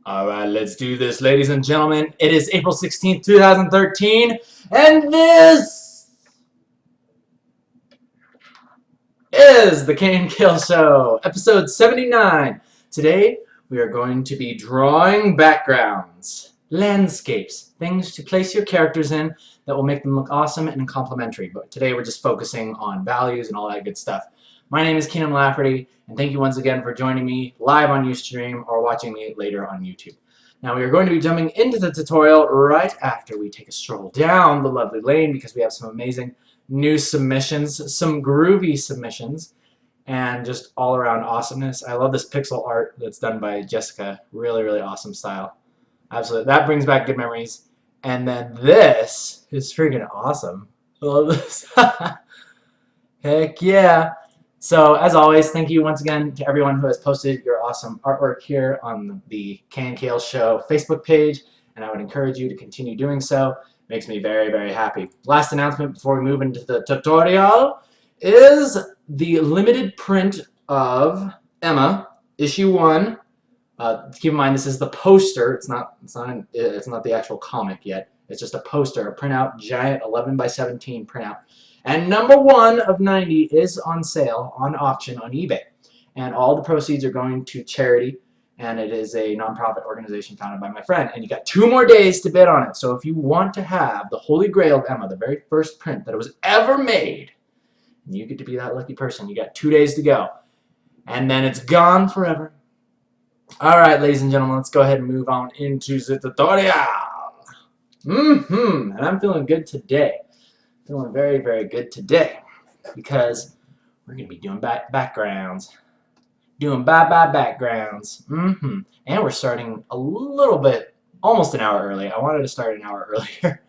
All right, let's do this, ladies and gentlemen. It is April 16th, 2013, and this is the KNKL Show, episode 79. Today, we are going to be drawing backgrounds, landscapes, things to place your characters in that will make them look awesome and complimentary. But today, we're just focusing on values and all that good stuff. My name is Kienan Lafferty, and thank you once again for joining me live on Ustream or watching me later on YouTube. Now we are going to be jumping into the tutorial right after we take a stroll down the lovely lane because we have some amazing new submissions, some groovy submissions, and just all around awesomeness. I love this pixel art that's done by Jessica. Really, really awesome style. Absolutely. That brings back good memories. And then this is freaking awesome. I love this. Heck yeah. So, as always, thank you once again to everyone who has posted your awesome artwork here on the KNKL Show Facebook page, and I would encourage you to continue doing so. It makes me very, very happy. Last announcement before we move into the tutorial is the limited print of Emma, issue 1. Keep in mind this is the poster. It's not the actual comic yet. It's just a poster, a printout, giant 11x17 printout. And number 1 of 90 is on sale, on auction, on eBay. And all the proceeds are going to charity, and it is a nonprofit organization founded by my friend. And you got 2 more days to bid on it. So if you want to have the Holy Grail of Emma, the very first print that was ever made, and you get to be that lucky person, you got 2 days to go. And then it's gone forever. All right, ladies and gentlemen, let's go ahead and move on into the tutorial. And I'm feeling good today. Feeling very, very good today because we're going to be doing backgrounds. Doing backgrounds. And we're starting a little bit, almost an hour early. I wanted to start an hour earlier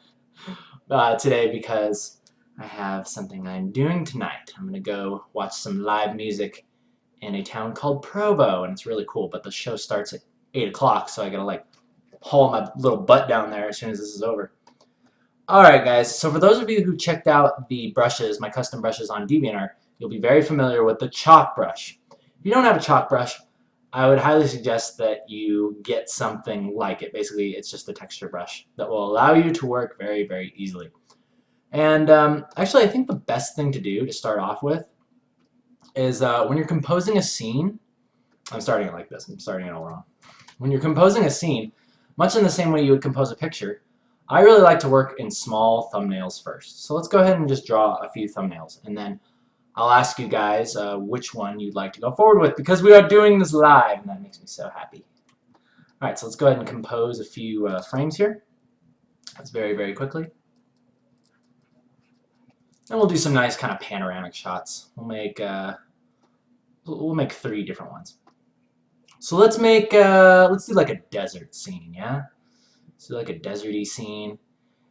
today because I have something I'm doing tonight. I'm going to go watch some live music in a town called Provo, and it's really cool, but the show starts at 8 o'clock, so I got to like haul my little butt down there as soon as this is over. Alright guys, so for those of you who checked out the brushes, my custom brushes on DeviantArt, you'll be very familiar with the chalk brush. If you don't have a chalk brush, I would highly suggest that you get something like it. Basically, it's just a texture brush that will allow you to work very, very easily. And actually, I think the best thing to do to start off with is when you're composing a scene, I'm starting it like this, I'm starting it all wrong. When you're composing a scene, much in the same way you would compose a picture, I really like to work in small thumbnails first. So let's go ahead and just draw a few thumbnails, and then I'll ask you guys which one you'd like to go forward with, because we are doing this live, and that makes me so happy. Alright, so let's go ahead and compose a few frames here. That's very, very quickly. And we'll do some nice kind of panoramic shots. We'll make 3 different ones. So let's do like a desert scene, yeah? So like a deserty scene.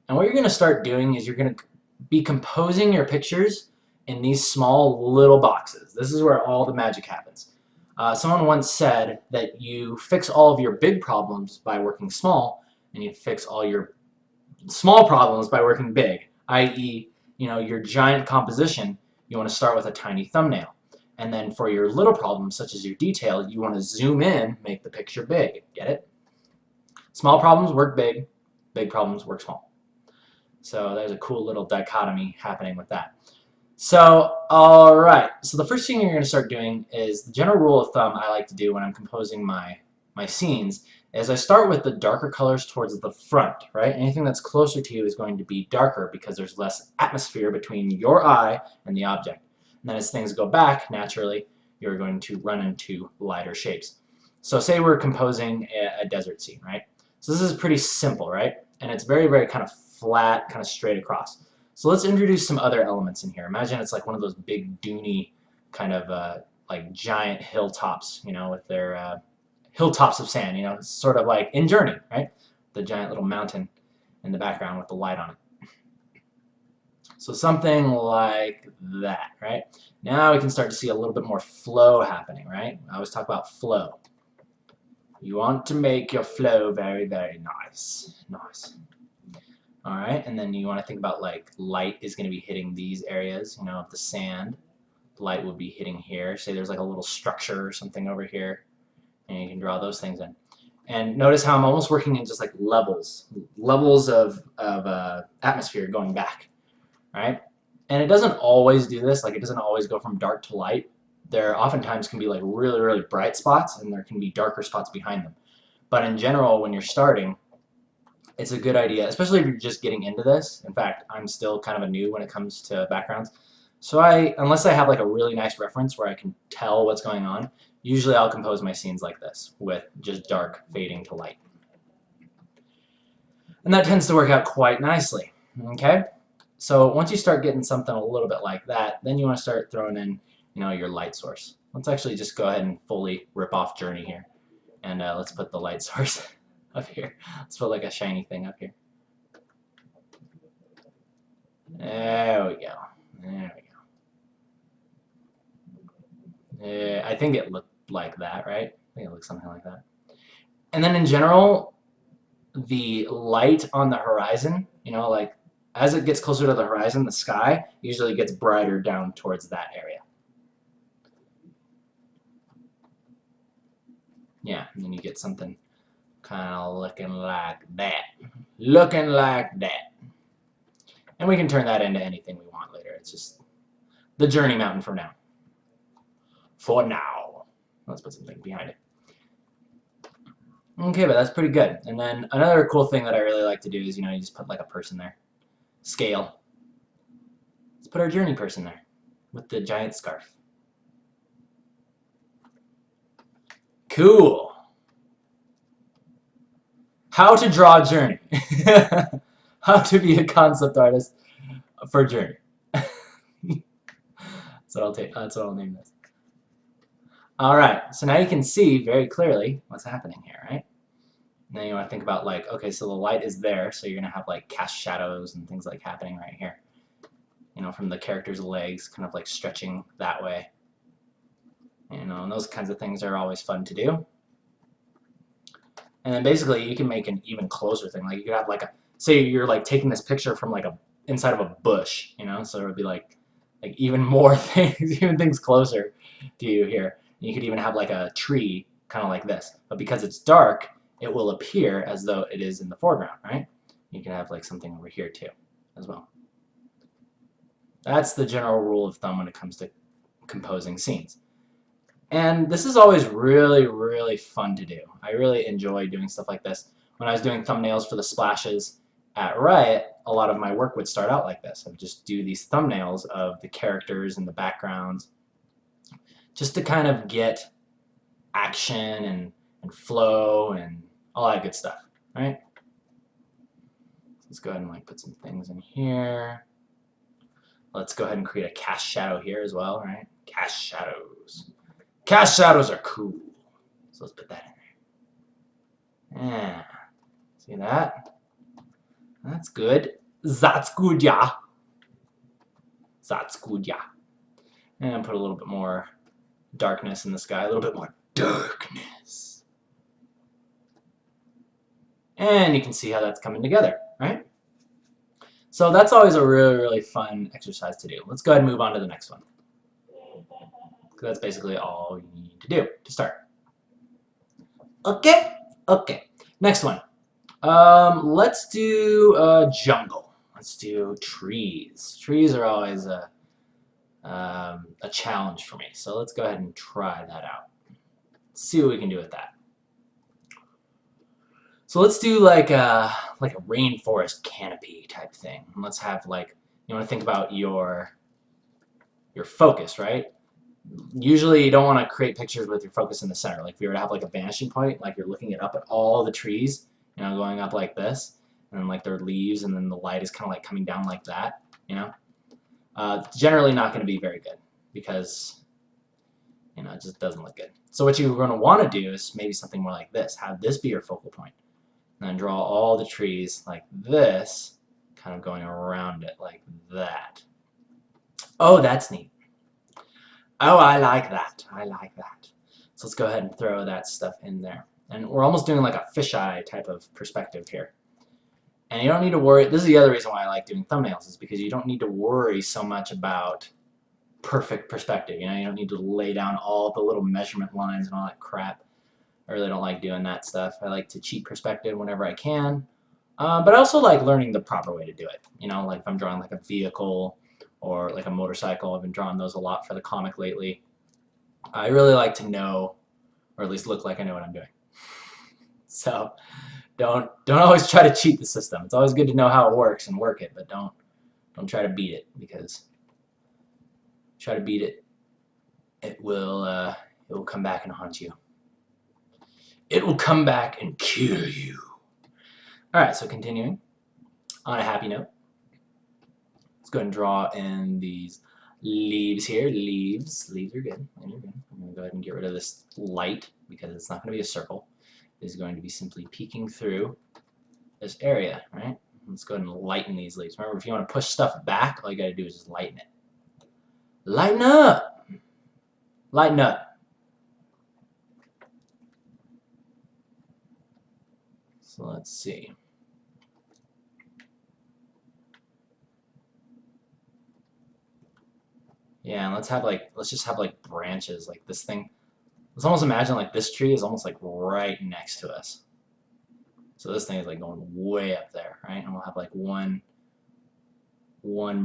And what you're going to start doing is you're going to be composing your pictures in these small little boxes. This is where all the magic happens. Someone once said that you fix all of your big problems by working small, and you fix all your small problems by working big, i.e., you know, your giant composition, you want to start with a tiny thumbnail. And then for your little problems, such as your detail, you want to zoom in, make the picture big. Get it? Small problems work big, big problems work small. So there's a cool little dichotomy happening with that. So, alright, so the first thing you're going to start doing is the general rule of thumb I like to do when I'm composing my scenes is I start with the darker colors towards the front, right? Anything that's closer to you is going to be darker because there's less atmosphere between your eye and the object. And then as things go back, naturally, you're going to run into lighter shapes. So say we're composing a desert scene, right? So this is pretty simple, right? And it's very, very kind of flat, kind of straight across. So let's introduce some other elements in here. Imagine it's like one of those big duny kind of like giant hilltops, you know, with their hilltops of sand, you know, it's sort of like in Journey, right? The giant little mountain in the background with the light on it. So something like that, right? Now we can start to see a little bit more flow happening, right? I always talk about flow. You want to make your flow very, very nice. Nice. Alright, and then you want to think about like light is going to be hitting these areas, you know, of the sand. The light will be hitting here. Say there's like a little structure or something over here, and you can draw those things in. And notice how I'm almost working in just like levels of atmosphere going back, right? And it doesn't always do this, like it doesn't always go from dark to light. There oftentimes can be like really, really bright spots, and there can be darker spots behind them. But in general, when you're starting, it's a good idea, especially if you're just getting into this. In fact, I'm still kind of a new when it comes to backgrounds. So unless I have like a really nice reference where I can tell what's going on, usually I'll compose my scenes like this, with just dark fading to light. And that tends to work out quite nicely, okay? So once you start getting something a little bit like that, then you want to start throwing in, your light source. Let's actually just go ahead and fully rip off Journey here. And let's put the light source up here. Let's put like a shiny thing up here. There we go. There we go. I think it looked like that, right? I think it looks something like that. And then in general, the light on the horizon, like as it gets closer to the horizon, the sky usually gets brighter down towards that area. Yeah, and then you get something kind of looking like that. Looking like that. And we can turn that into anything we want later. It's just the Journey Mountain for now. For now. Let's put something behind it. Okay, but that's pretty good. And then another cool thing that I really like to do is, you just put like a person there. Scale. Let's put our Journey person there with the giant scarf. Cool. How to draw Journey. How to be a concept artist for Journey. That's what I'll name this. All right, so now you can see very clearly what's happening here, right? And then you want to think about like, okay, so the light is there, so you're gonna have like cast shadows and things like happening right here. From the character's legs, kind of like stretching that way. And those kinds of things are always fun to do. And then basically you can make an even closer thing. Like you could have like say you're like taking this picture from like inside of a bush, so it would be like even more things, even things closer to you here. And you could even have like a tree kind of like this. But because it's dark, it will appear as though it is in the foreground, right? You can have like something over here too, as well. That's the general rule of thumb when it comes to composing scenes. And this is always really, really fun to do. I really enjoy doing stuff like this. When I was doing thumbnails for the splashes at Riot, a lot of my work would start out like this. I would just do these thumbnails of the characters and the backgrounds just to kind of get action and flow and all that good stuff, right? Let's go ahead and like put some things in here. Let's go ahead and create a cast shadow here as well, right? Cast shadows. Cast shadows are cool. So let's put that in there. Yeah. See that? That's good. That's good, yeah. That's good, yeah. And put a little bit more darkness in the sky. A little bit more darkness. And you can see how that's coming together, right? So that's always a really, really fun exercise to do. Let's go ahead and move on to the next one. That's basically all you need to do to start. Okay? Okay. Next one. Let's do jungle. Let's do trees. Trees are always a challenge for me. So let's go ahead and try that out. Let's see what we can do with that. So let's do like a rainforest canopy type thing. And let's have like, you want to think about your focus, right? Usually you don't want to create pictures with your focus in the center. Like if you were to have like a vanishing point, like you're looking up at all the trees, going up like this, and then like their leaves, and then the light is kind of like coming down like that, generally not going to be very good because, it just doesn't look good. So what you're going to want to do is maybe something more like this. Have this be your focal point. And then draw all the trees like this, kind of going around it like that. Oh, that's neat. Oh, I like that. I like that. So let's go ahead and throw that stuff in there. And we're almost doing like a fisheye type of perspective here. And you don't need to worry. This is the other reason why I like doing thumbnails, is because you don't need to worry so much about perfect perspective. You don't need to lay down all the little measurement lines and all that crap. I really don't like doing that stuff. I like to cheat perspective whenever I can. But I also like learning the proper way to do it. You know, like if I'm drawing like a vehicle or like a motorcycle, I've been drawing those a lot for the comic lately. I really like to know, or at least look like I know what I'm doing. So don't always try to cheat the system. It's always good to know how it works and work it, but don't try to beat it, because try to beat it, it will come back and haunt you. It will come back and kill you. All right, so continuing on a happy note, let's go ahead and draw in these leaves here. Leaves are good. I'm going to go ahead and get rid of this light because it's not going to be a circle. It's going to be simply peeking through this area, right? Let's go ahead and lighten these leaves. Remember, if you want to push stuff back, all you got to do is just lighten it. Lighten up! Lighten up. So let's see. Yeah, and let's just have like branches like this thing. Let's almost imagine like this tree is almost like right next to us. So this thing is like going way up there, right? And we'll have like one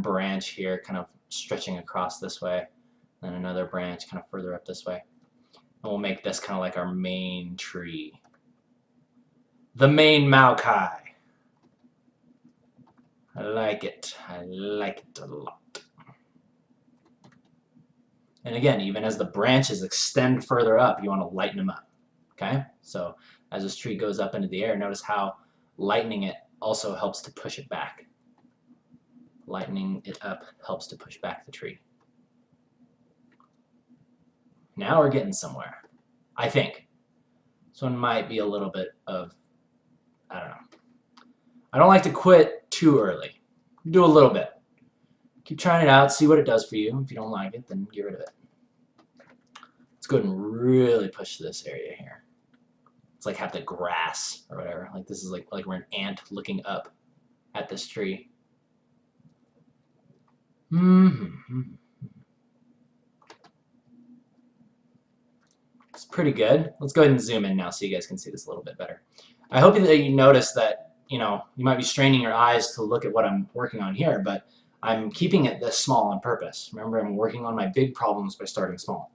branch here kind of stretching across this way, then another branch kind of further up this way. And we'll make this kind of like our main tree. The main Maokai. I like it. I like it a lot. And again, even as the branches extend further up, you want to lighten them up. Okay? So as this tree goes up into the air, notice how lightening it also helps to push it back. Lightening it up helps to push back the tree. Now we're getting somewhere, I think. This one might be a little bit of, I don't know. I don't like to quit too early. Do a little bit. Keep trying it out, see what it does for you. If you don't like it, then get rid of it. Let's go ahead and really push this area here. It's like have the grass or whatever. Like this is like we're an ant looking up at this tree. It's pretty good. Let's go ahead and zoom in now so you guys can see this a little bit better. I hope that you notice that, you know, you might be straining your eyes to look at what I'm working on here, but I'm keeping it this small on purpose. Remember, I'm working on my big problems by starting small.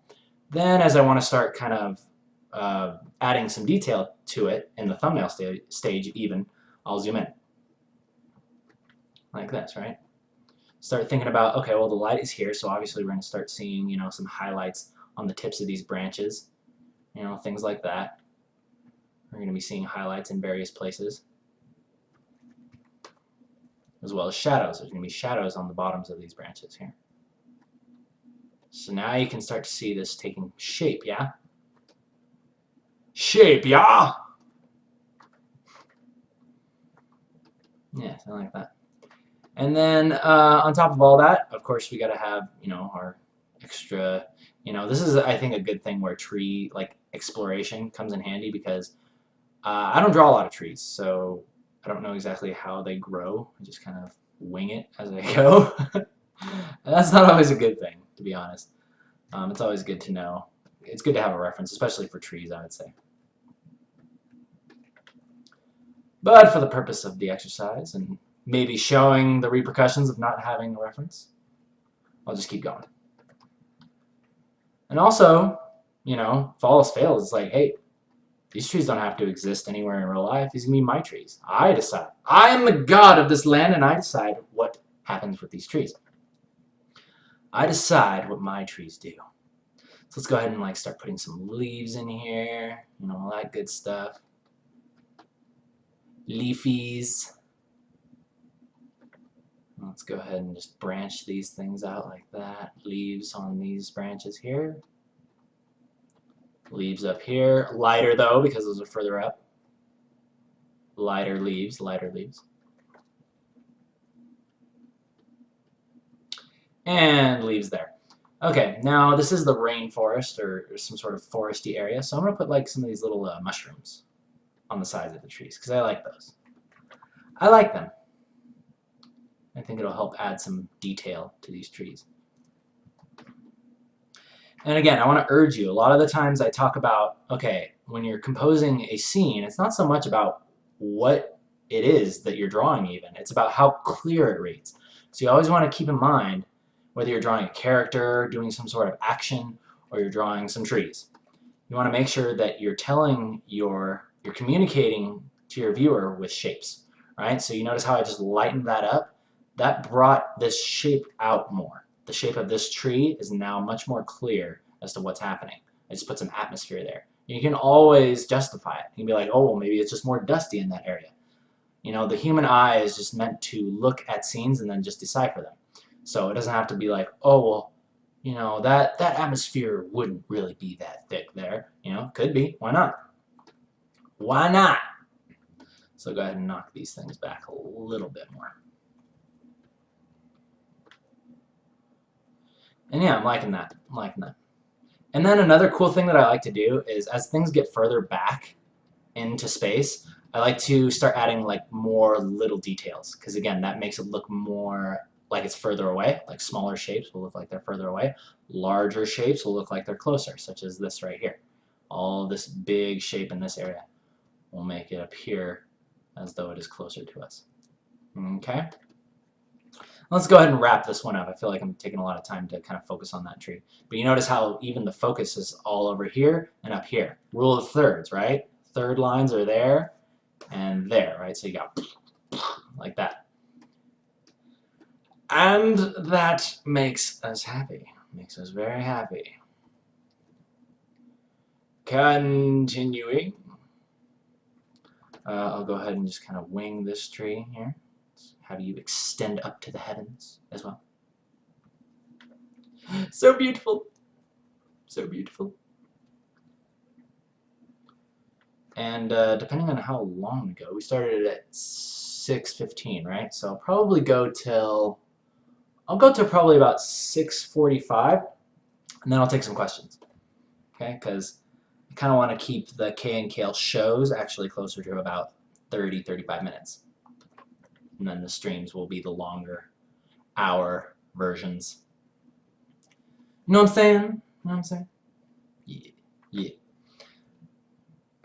Then as I want to start kind of adding some detail to it in the thumbnail stage even, I'll zoom in. Like this, right? Start thinking about, okay, well the light is here, so obviously we're going to start seeing, you know, some highlights on the tips of these branches. You know, things like that. We're going to be seeing highlights in various places. As well as shadows. There's going to be shadows on the bottoms of these branches here. So now you can start to see this taking shape, yeah? Shape, yeah? Yeah, something like that. And then on top of all that, of course, we got to have, you know, our extra, you know, this is, I think, a good thing where tree, like, exploration comes in handy because I don't draw a lot of trees, so I don't know exactly how they grow. I just kind of wing it as I go. And that's not always a good thing, to be honest. It's always good to know. It's good to have a reference, especially for trees, I would say. But for the purpose of the exercise and maybe showing the repercussions of not having a reference, I'll just keep going. And also, you know, if all else fails, it's like, hey, these trees don't have to exist anywhere in real life. These are going to be my trees. I decide. I am the god of this land, and I decide what happens with these trees. I decide what my trees do. So let's go ahead and like start putting some leaves in here. You know, all that good stuff. Leafies. Let's go ahead and just branch these things out like that. Leaves on these branches here. Leaves up here. Lighter though, because those are further up. Lighter leaves, lighter leaves. And leaves there. Okay, now this is the rainforest or some sort of foresty area, so I'm going to put like some of these little mushrooms on the sides of the trees because I like those. I like them. I think it'll help add some detail to these trees. And again, I want to urge you, a lot of the times I talk about, okay, when you're composing a scene, it's not so much about what it is that you're drawing even. It's about how clear it reads. So you always want to keep in mind whether you're drawing a character, doing some sort of action, or you're drawing some trees. You want to make sure that you're communicating to your viewer with shapes, right? So you notice how I just lightened that up? That brought this shape out more. The shape of this tree is now much more clear as to what's happening. I just put some atmosphere there. You can always justify it. You can be like, oh, well, maybe it's just more dusty in that area. You know, the human eye is just meant to look at scenes and then just decipher them. So it doesn't have to be like, oh, well, you know, that atmosphere wouldn't really be that thick there. You know, could be. Why not? Why not? So go ahead and knock these things back a little bit more. And yeah, I'm liking that. I'm liking that. And then another cool thing that I like to do is as things get further back into space, I like to start adding like more little details, because again, that makes it look more like it's further away. Like smaller shapes will look like they're further away. Larger shapes will look like they're closer, such as this right here. All this big shape in this area will make it appear as though it is closer to us. Okay? Let's go ahead and wrap this one up. I feel like I'm taking a lot of time to kind of focus on that tree. But you notice how even the focus is all over here and up here. Rule of thirds, right? Third lines are there and there, right? So you got like that. And that makes us happy. Makes us very happy. Continuing. I'll go ahead and just kind of wing this tree here. Have you extend up to the heavens as well. So beautiful. So beautiful. And depending on how long ago, we started at 6:15, right? So I'll probably go till, probably about 6:45, and then I'll take some questions. Okay, because I kind of want to keep the KNKL shows actually closer to about 30-35 minutes. And then the streams will be the longer hour versions. You know what I'm saying? You know what I'm saying? Yeah. Yeah.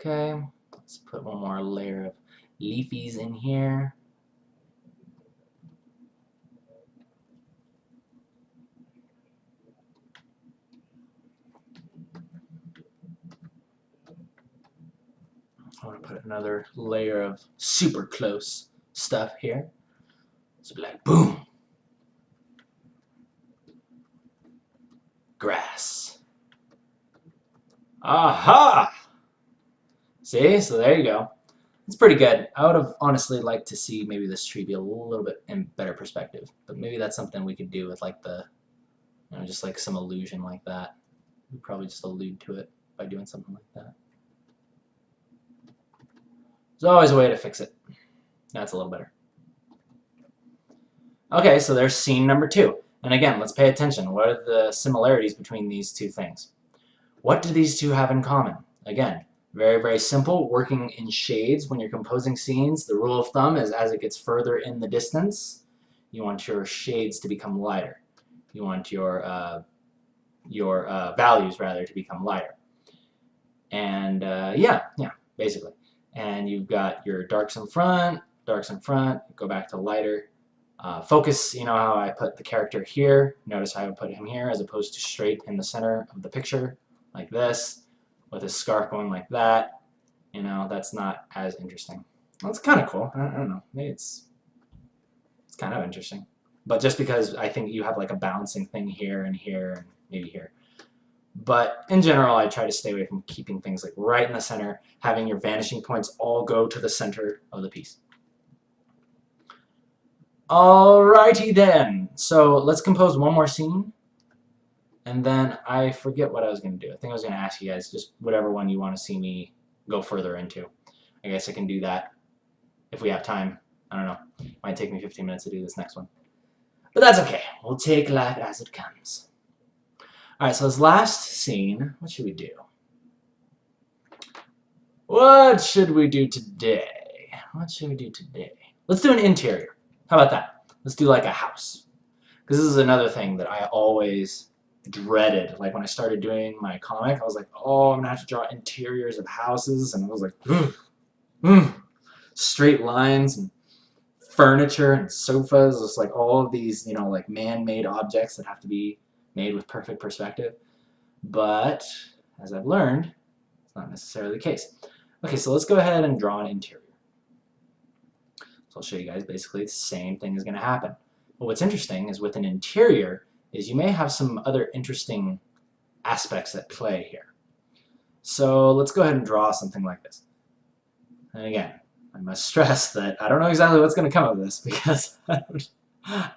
Okay, let's put one more layer of leafies in here. I want to put another layer of super close stuff here. So be like, boom. Grass. Aha! See? So there you go. It's pretty good. I would have honestly liked to see maybe this tree be a little bit in better perspective. But maybe that's something we could do with like the, you know, just like some illusion like that. We'd probably just allude to it by doing something like that. There's always a way to fix it. That's a little better. Okay, so there's scene number 2. And again, let's pay attention. What are the similarities between these two things? What do these two have in common? Again, very, very simple. Working in shades when you're composing scenes, the rule of thumb is as it gets further in the distance, you want your shades to become lighter. You want your values, rather, to become lighter. And yeah, basically. And you've got your darks in front, go back to lighter. Focus, you know how I put the character here. Notice how I would put him here as opposed to straight in the center of the picture, like this, with his scarf going like that. You know, that's not as interesting. Well, it's kind of cool. I don't know. Maybe it's kind of interesting. But just because I think you have like a balancing thing here and here and maybe here. But in general, I try to stay away from keeping things like right in the center, having your vanishing points all go to the center of the piece. Alrighty then. So let's compose one more scene. And then I forget what I was going to do. I think I was going to ask you guys just whatever one you want to see me go further into. I guess I can do that if we have time. I don't know. Might take me 15 minutes to do this next one. But that's okay. We'll take life as it comes. Alright, so this last scene, what should we do? What should we do today? What should we do today? Let's do an interior. How about that? Let's do like a house. Because this is another thing that I always dreaded. Like when I started doing my comic, I was like, oh, I'm gonna have to draw interiors of houses, and I was like, straight lines and furniture and sofas, just like all of these, you know, like man-made objects that have to be made with perfect perspective. But as I've learned, it's not necessarily the case. Okay, so let's go ahead and draw an interior. So I'll show you guys basically the same thing is going to happen. But what's interesting is with an interior is you may have some other interesting aspects at play here. So let's go ahead and draw something like this. And again, I must stress that I don't know exactly what's going to come of this because I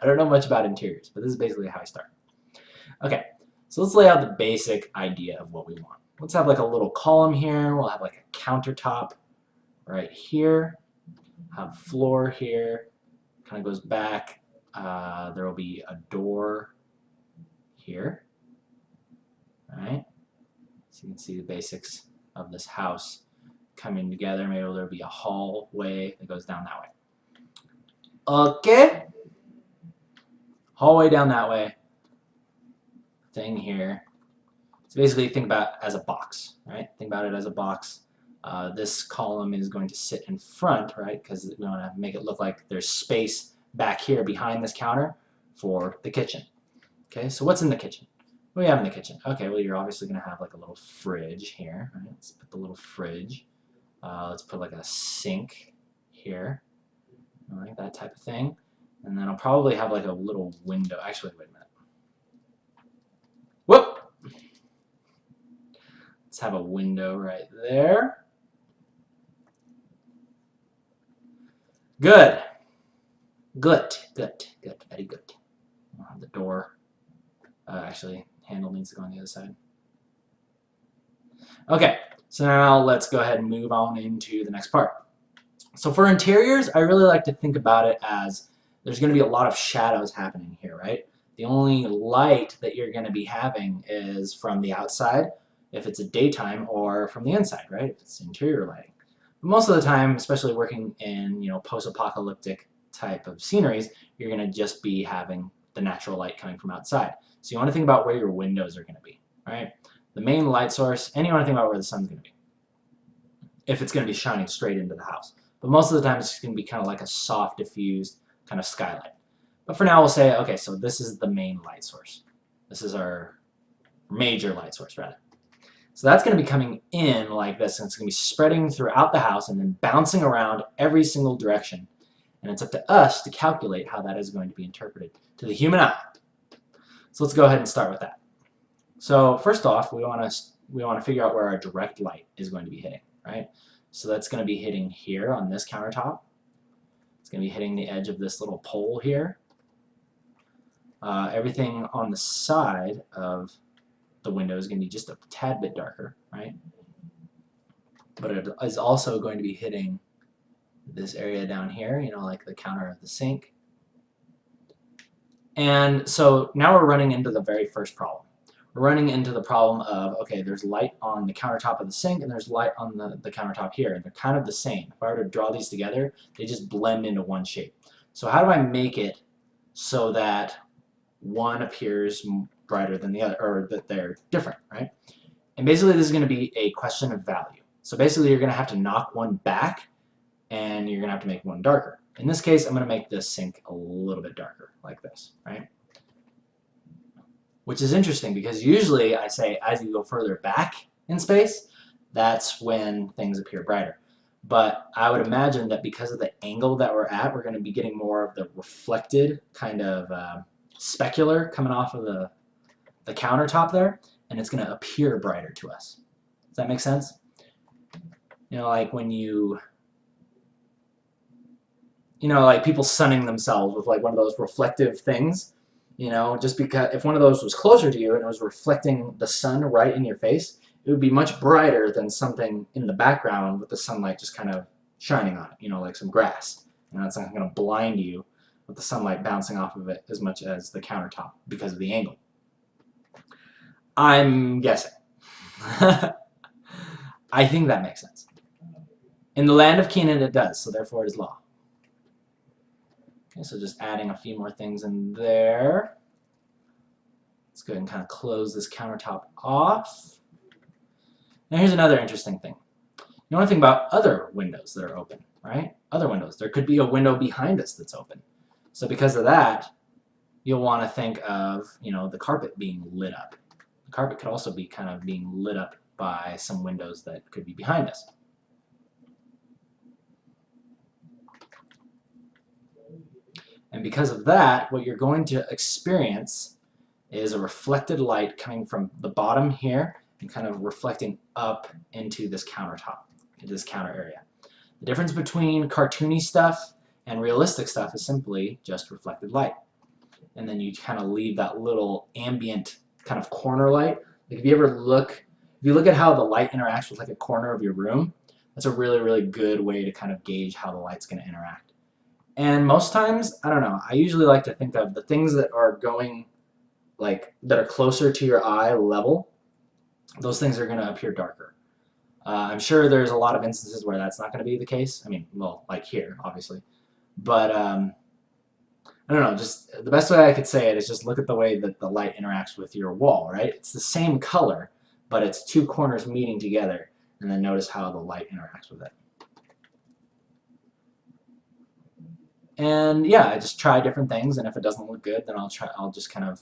don't know much about interiors, but this is basically how I start. Okay, so let's lay out the basic idea of what we want. Let's have like a little column here. We'll have like a countertop right here. Have floor here. Kind of goes back. There will be a door here. All right. So you can see the basics of this house coming together. Maybe there'll be a hallway that goes down that way. Okay. Hallway down that way. Thing here. So basically think about it as a box, right? Think about it as a box. This column is going to sit in front, right? Because we want to make it look like there's space back here behind this counter for the kitchen. Okay, so what's in the kitchen? What do we have in the kitchen? Okay, well you're obviously going to have like a little fridge here. Right? Let's put the little fridge. Let's put like a sink here. All right, that type of thing. And then I'll probably have like a little window. Actually, wait a minute. Whoop! Let's have a window right there. Good. Good. Good. Good. Very good. I'll have the door. Actually, handle needs to go on the other side. Okay, so now let's go ahead and move on into the next part. So for interiors, I really like to think about it as there's going to be a lot of shadows happening here, right? The only light that you're going to be having is from the outside, if it's a daytime, or from the inside, right? If it's interior lighting. But most of the time, especially working in, you know, post-apocalyptic type of sceneries, you're going to just be having the natural light coming from outside. So you want to think about where your windows are going to be, right? The main light source, and you want to think about where the sun's going to be, if it's going to be shining straight into the house. But most of the time, it's going to be kind of like a soft, diffused kind of skylight. But for now, we'll say, okay, so this is the main light source. This is our major light source, rather. So that's going to be coming in like this, and it's going to be spreading throughout the house and then bouncing around every single direction. And it's up to us to calculate how that is going to be interpreted to the human eye. So let's go ahead and start with that. So first off, we want to figure out where our direct light is going to be hitting, right? So that's going to be hitting here on this countertop. It's going to be hitting the edge of this little pole here. Everything on the side of the window is going to be just a tad bit darker, right? But it is also going to be hitting this area down here, you know, like the counter of the sink. And so now we're running into the very first problem. We're running into the problem of, okay, there's light on the countertop of the sink and there's light on the countertop here. And they're kind of the same. If I were to draw these together, they just blend into one shape. So how do I make it so that one appears brighter than the other, or that they're different, right? And basically this is going to be a question of value. So basically you're going to have to knock one back and you're going to have to make one darker. In this case, I'm going to make this sink a little bit darker, like this, right? Which is interesting because usually I say as you go further back in space, that's when things appear brighter. But I would imagine that because of the angle that we're at, we're going to be getting more of the reflected kind of specular coming off of the countertop there, and it's going to appear brighter to us. Does that make sense? You know, like when you know, like people sunning themselves with like one of those reflective things, you know, just because if one of those was closer to you and it was reflecting the sun right in your face, it would be much brighter than something in the background with the sunlight just kind of shining on it, you know, like some grass. And that's not going to blind you with the sunlight bouncing off of it as much as the countertop because of the angle. I'm guessing. I think that makes sense. In the land of Kienan, it does, so therefore it is law. Okay, so just adding a few more things in there. Let's go ahead and kind of close this countertop off. Now here's another interesting thing. You want to think about other windows that are open, right? Other windows. There could be a window behind us that's open. So because of that, you'll want to think of, the carpet being lit up. The carpet could also be kind of being lit up by some windows that could be behind us. And because of that, what you're going to experience is a reflected light coming from the bottom here and kind of reflecting up into this countertop, into this counter area. The difference between cartoony stuff and realistic stuff is simply just reflected light. And then you kind of leave that little ambient kind of corner light. Like if you look at how the light interacts with like a corner of your room, that's a really, really good way to kind of gauge how the light's going to interact. And most times, I don't know, I usually like to think of the things that are going, like, that are closer to your eye level, those things are going to appear darker. I'm sure there's a lot of instances where that's not going to be the case. I mean, well, like here, obviously. But, I don't know, just the best way I could say it is just look at the way that the light interacts with your wall, right? It's the same color, but it's two corners meeting together, and then notice how the light interacts with it. And yeah, I just try different things, and if it doesn't look good, then I'll just kind of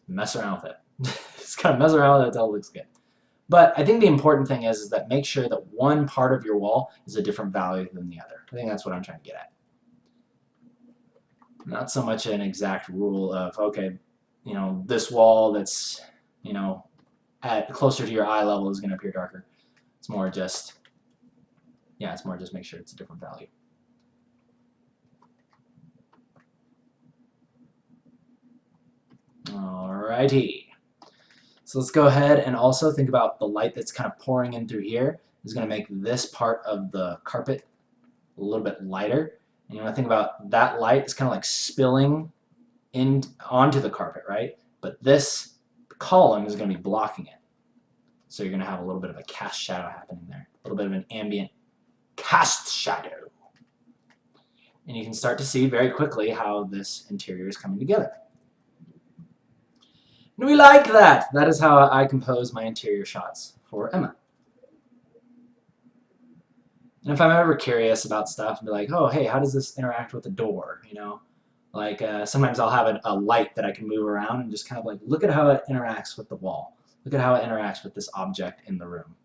mess around with it. Just kind of mess around with it until it looks good. But I think the important thing is that make sure that one part of your wall is a different value than the other. I think that's what I'm trying to get at. Not so much an exact rule of, okay, this wall that's, at closer to your eye level is going to appear darker. It's more just, make sure it's a different value. Alrighty. So let's go ahead and also think about the light that's kind of pouring in through here is going to make this part of the carpet a little bit lighter. And you want to think about that light is kind of like spilling in onto the carpet, right? But this column is going to be blocking it. So you're going to have a little bit of a cast shadow happening there. A little bit of an ambient cast shadow. And you can start to see very quickly how this interior is coming together. And we like that. That is how I compose my interior shots for Emma. And if I'm ever curious about stuff, I'll be like, oh, hey, how does this interact with the door? Like sometimes I'll have a light that I can move around and just kind of like look at how it interacts with the wall. Look at how it interacts with this object in the room.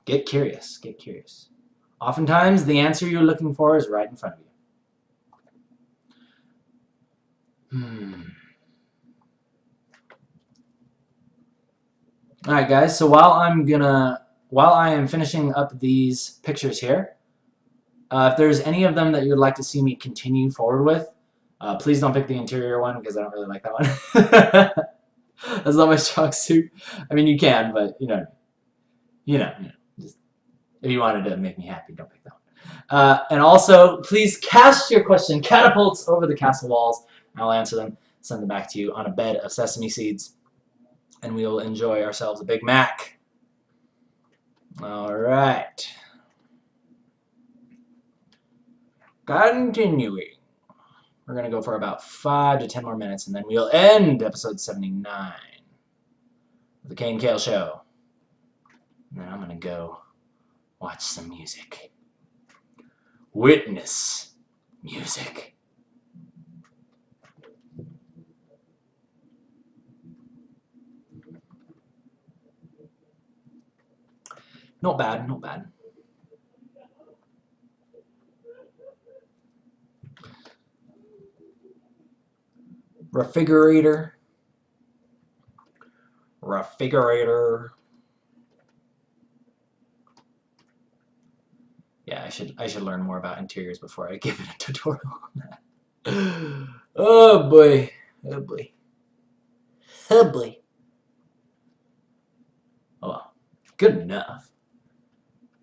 Get curious. Get curious. Oftentimes, the answer you're looking for is right in front of you. Alright guys, so while I am finishing up these pictures here, if there's any of them that you would like to see me continue forward with, please don't pick the interior one because I don't really like that one. That's not my strong suit. I mean, you can, but just, if you wanted to make me happy, don't pick that one. And also, please cast your question catapults over the castle walls. I'll answer them, send them back to you on a bed of sesame seeds, and we will enjoy ourselves a Big Mac. All right. Continuing. We're going to go for about 5 to 10 more minutes, and then we'll end episode 79 of the KNKL show. And then I'm going to go watch some music. Witness music. Not bad, not bad. Refrigerator. Yeah, I should learn more about interiors before I give it a tutorial on that. Oh boy. Oh boy. Oh boy. Oh well. Good enough.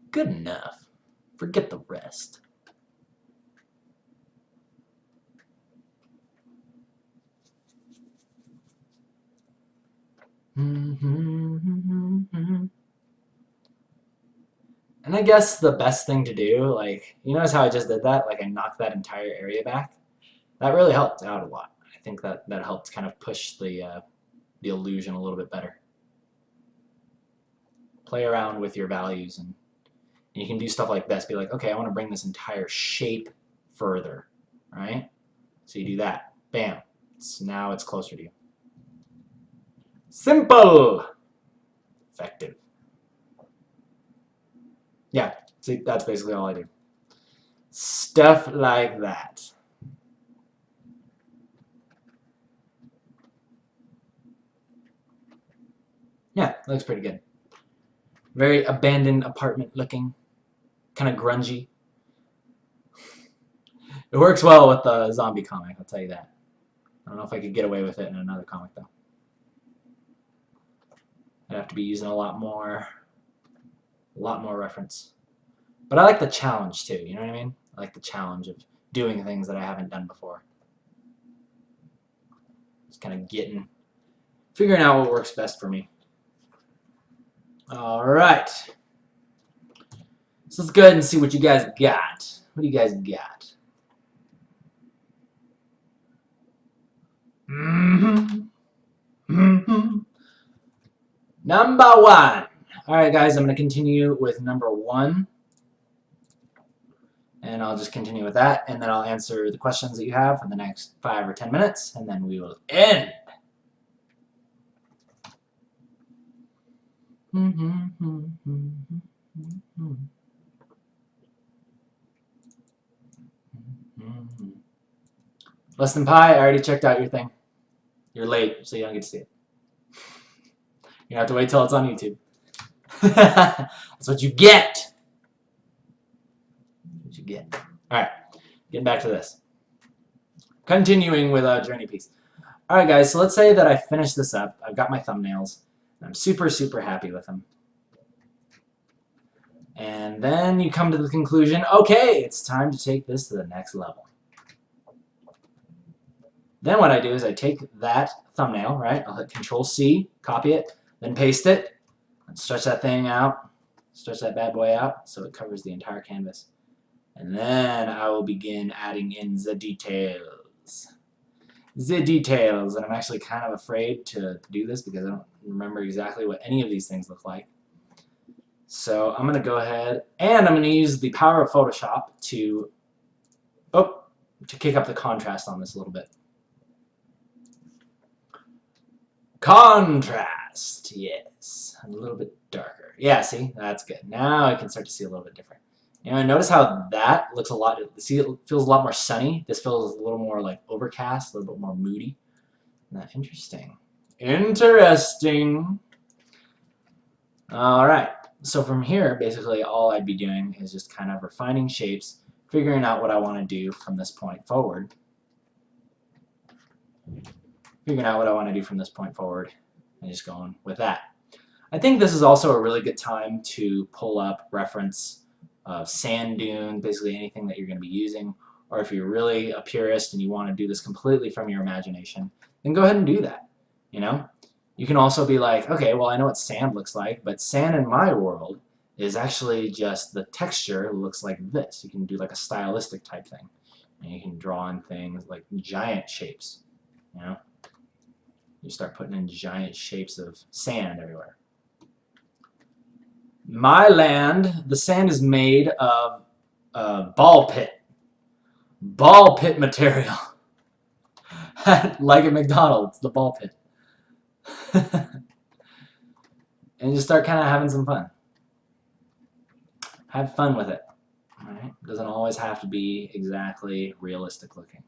Good enough. Forget the rest. And I guess the best thing to do, like, you notice how I just did that? Like, I knocked that entire area back? That really helped out a lot, I I think that helped kind of push the illusion a little bit better. Play around with your values, and you can do stuff like this. Be like, okay, I want to bring this entire shape further, right? So you do that. Bam. Now it's closer to you. Simple. Effective. Yeah, see, that's basically all I do. Stuff like that. Yeah, looks pretty good. Very abandoned apartment looking. Kind of grungy. It works well with the zombie comic, I'll tell you that. I don't know if I could get away with it in another comic, though. I'd have to be using a lot more reference. But I like the challenge, too, you know what I mean? I like the challenge of doing things that I haven't done before. Just kind of figuring out what works best for me. Alright. So let's go ahead and see what you guys got. What do you guys got? Number one. Alright guys, I'm going to continue with number one. And I'll just continue with that, and then I'll answer the questions that you have for the next 5 or 10 minutes, and then we will end. Less than pi, I already checked out your thing. You're late, so you don't get to see it. You have to wait till it's on YouTube. That's what you get. That's what you get. Alright, getting back to this. Continuing with Journey Piece. Alright guys, so let's say that I finish this up. I've got my thumbnails. And I'm super, super happy with them. And then you come to the conclusion, okay, it's time to take this to the next level. Then what I do is I take that thumbnail, right? I'll hit Control-C, copy it, then paste it, and stretch that thing out, stretch that bad boy out so it covers the entire canvas. And then I will begin adding in the details. And I'm actually kind of afraid to do this because I don't remember exactly what any of these things look like. So I'm going to go ahead and I'm going to use the power of Photoshop to kick up the contrast on this a little bit. Contrast, yes, a little bit darker. Yeah, see, that's good. Now I can start to see a little bit different. You know, notice how that looks a lot, see, it feels a lot more sunny. This feels a little more like overcast, a little bit more moody. Isn't that interesting? Interesting. All right, so from here, basically all I'd be doing is just kind of refining shapes, figuring out what I want to do from this point forward. Figuring out what I want to do from this point forward and just going with that. I think this is also a really good time to pull up reference of sand dunes, basically anything that you're going to be using, or if you're really a purist and you want to do this completely from your imagination, then go ahead and do that. You know, you can also be like, okay, well I know what sand looks like, but sand in my world is actually just the texture looks like this. You can do like a stylistic type thing, and you can draw in things like giant shapes, you know. You start putting in giant shapes of sand everywhere. My land, the sand is made of ball pit. Ball pit material. Like at McDonald's, the ball pit. And just start kind of having some fun. Have fun with it. All right? It doesn't always have to be exactly realistic looking.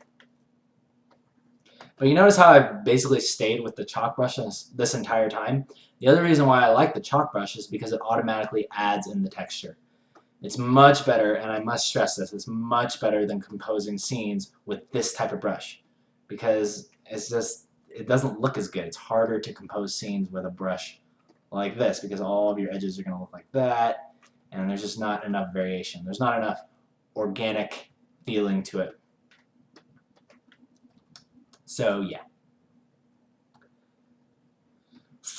But you notice how I've basically stayed with the chalk brush this entire time? The other reason why I like the chalk brush is because it automatically adds in the texture. It's much better, and I must stress this, it's much better than composing scenes with this type of brush. Because it's just, it doesn't look as good. It's harder to compose scenes with a brush like this because all of your edges are going to look like that, and there's just not enough variation. There's not enough organic feeling to it. So yeah.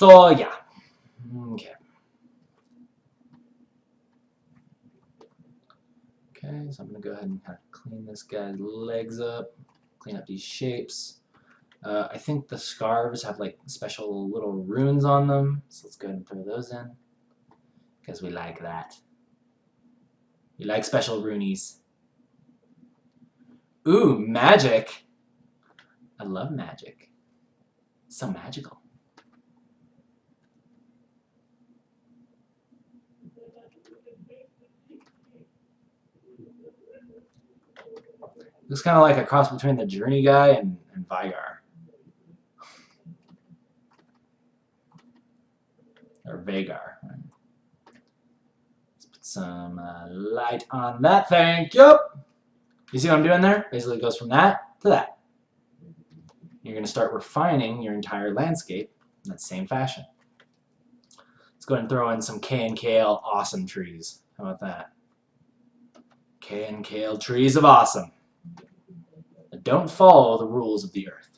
Okay. Okay, so I'm going to go ahead and kind of clean this guy's legs up, clean up these shapes. I think the scarves have like special little runes on them, so let's go ahead and throw those in because we like that. We like special runies. Ooh, magic. I love magic. It's so magical. Looks kind of like a cross between the Journey guy and Vigar. Or Vagar. Let's put some light on that thing. Yup. You see what I'm doing there? Basically it goes from that to that. You're going to start refining your entire landscape in that same fashion. Let's go ahead and throw in some KNKL awesome trees. How about that? KNKL trees of awesome. But don't follow the rules of the earth.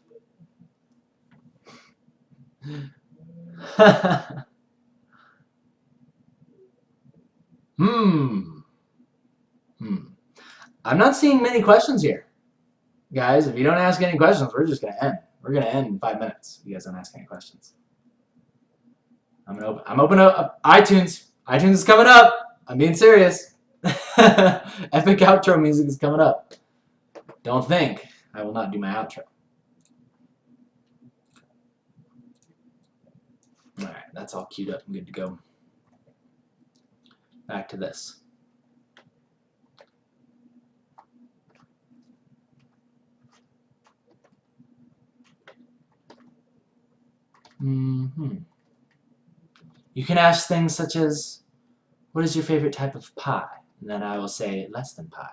I'm not seeing many questions here. Guys, if you don't ask any questions, we're just going to end. We're going to end in 5 minutes if you guys don't ask any questions. I'm opening up iTunes. iTunes is coming up. I'm being serious. Epic outro music is coming up. Don't think I will not do my outro. Alright, that's all queued up and good to go. Back to this. You can ask things such as, what is your favorite type of pie? And then I will say, less than pie.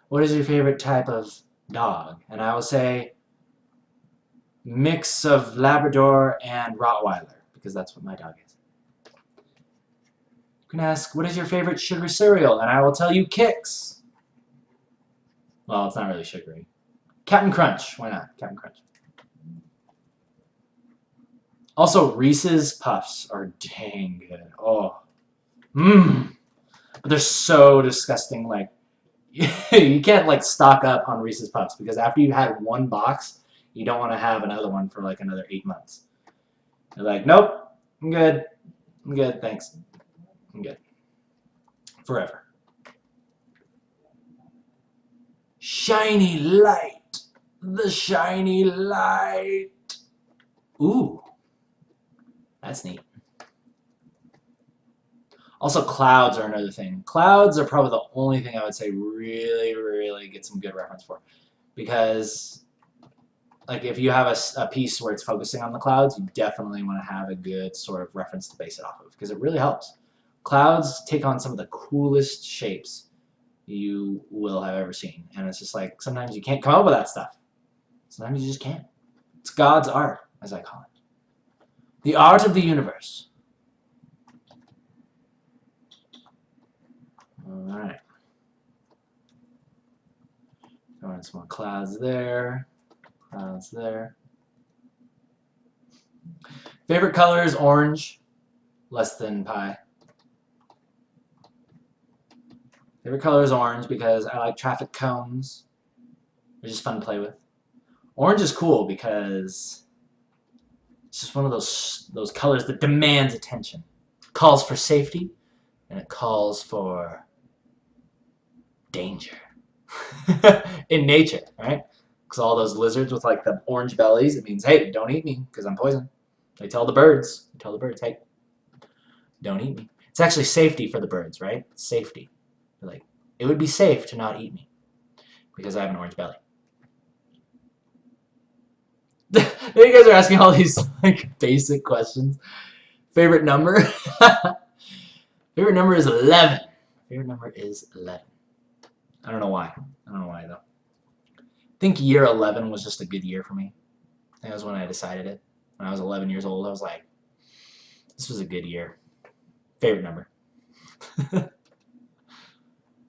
What is your favorite type of dog? And I will say, mix of Labrador and Rottweiler, because that's what my dog is. You can ask, what is your favorite sugar cereal? And I will tell you, Kix. Well, it's not really sugary. Captain Crunch. Why not? Captain Crunch. Also, Reese's Puffs are dang good. Oh. But they're so disgusting. Like, you can't, like, stock up on Reese's Puffs because after you've had one box, you don't want to have another one for, like, another 8 months. You're like, nope, I'm good. I'm good, thanks. I'm good. Forever. Shiny light. The shiny light. Ooh. That's neat. Also, clouds are another thing. Clouds are probably the only thing I would say really get some good reference for. Because, like, if you have a piece where it's focusing on the clouds, you definitely want to have a good sort of reference to base it off of. Because it really helps. Clouds take on some of the coolest shapes you will have ever seen. And it's just like, sometimes you can't come up with that stuff. Sometimes you just can't. It's God's art, as I call it. The art of the universe. Alright. Throwing some more clouds there. Clouds there. Favorite color is orange. Less than pie. Favorite color is orange because I like traffic cones. They're just fun to play with. Orange is cool because it's just one of those colors that demands attention. It calls for safety, and it calls for danger. In nature, right? Because all those lizards with like the orange bellies, it means, hey, don't eat me because I'm poison. They tell the birds, hey, don't eat me. It's actually safety for the birds, right? Safety. They're like, it would be safe to not eat me because I have an orange belly. You guys are asking all these like basic questions. Favorite number? Favorite number is 11. Favorite number is 11. I don't know why. I don't know why though. I think year 11 was just a good year for me. I think that was when I decided it. When I was 11 years old, I was like, this was a good year. Favorite number.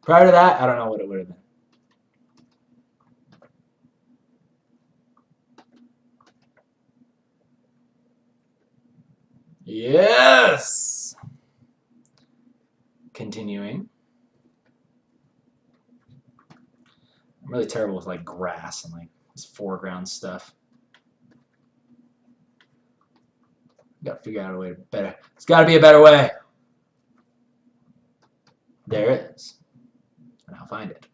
Prior to that, I don't know what it would have been. Yes! Continuing. I'm really terrible with like grass and like this foreground stuff. Gotta figure out a way better. There's gotta be a better way. There is. And I'll find it.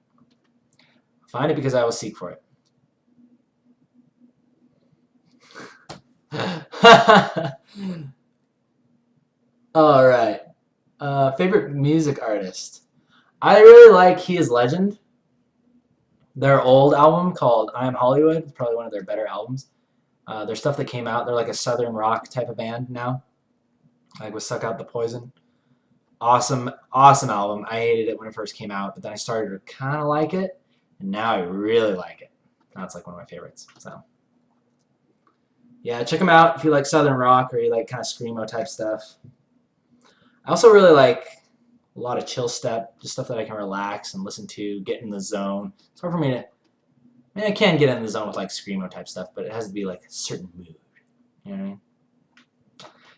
I'll find it because I will seek for it. Alright. Favorite music artist. I really like He Is Legend. Their old album called I Am Hollywood. It's probably one of their better albums. Their stuff that came out, they're like a southern rock type of band now. Like with Suck Out the Poison. Awesome, awesome album. I hated it when it first came out, but then I started to kind of like it, and now I really like it. Now it's like one of my favorites. So, yeah, check them out if you like southern rock or you like kind of screamo type stuff. I also really like a lot of chill step, just stuff that I can relax and listen to, get in the zone. It's hard for me to, I mean, I can get in the zone with like screamo type stuff, but it has to be like a certain mood. You know what I mean?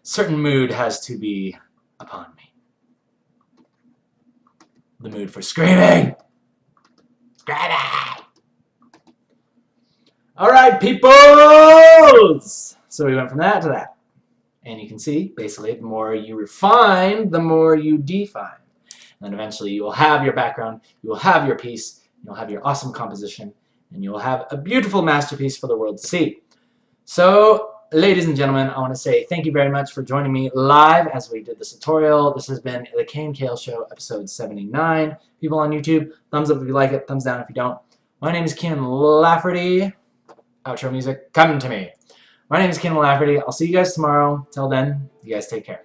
Certain mood has to be upon me. The mood for screaming! Screaming! Alright, peoples! So we went from that to that. And you can see, basically, the more you refine, the more you define. And then eventually you will have your background, you will have your piece, you'll have your awesome composition, and you will have a beautiful masterpiece for the world to see. So, ladies and gentlemen, I want to say thank you very much for joining me live as we did this tutorial. This has been the KNKL Show, episode 79. People on YouTube, thumbs up if you like it, thumbs down if you don't. My name is Kienan Lafferty. Outro music, come to me. My name is Kienan Lafferty. I'll see you guys tomorrow. Till then, you guys take care.